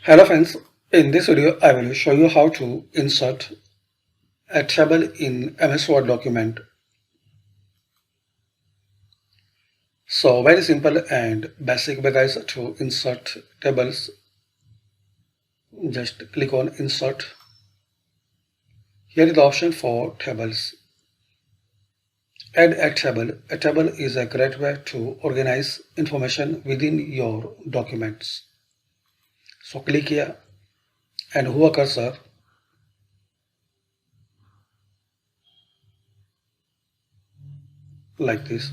Hello friends, in this video I will show you how to insert a table in MS Word document. So very simple and basic way guys to insert tables. Just click on insert. Here is the option for tables. Add a table. A table is a great way to organize information within your documents. So click here and hover cursor. Like this.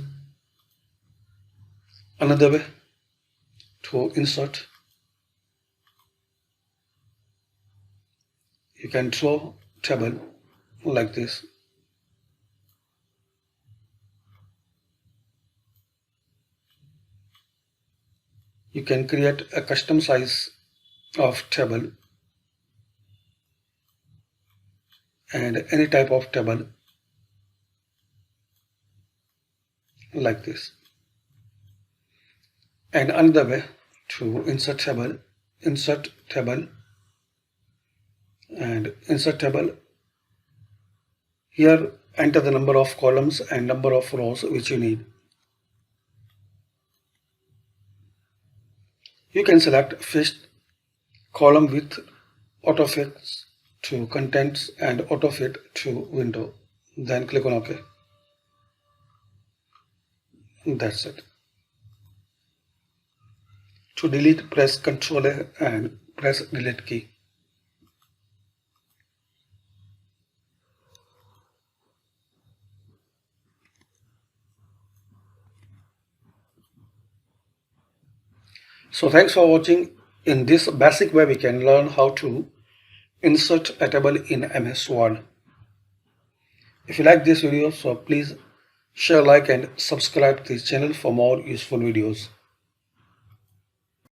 Another way to insert, you can draw table like this. You can create a custom size of table and any type of table like this. And another way to insert table and insert table. Here enter the number of columns and number of rows which you need. You can select fixed column with autofit to contents and autofit to window. Then click on OK. That's it. To delete, press Ctrl A and press delete key. So thanks for watching. In this basic way we can learn how to insert a table in MS Word. If you like this video, so please share, like and subscribe to this channel for more useful videos.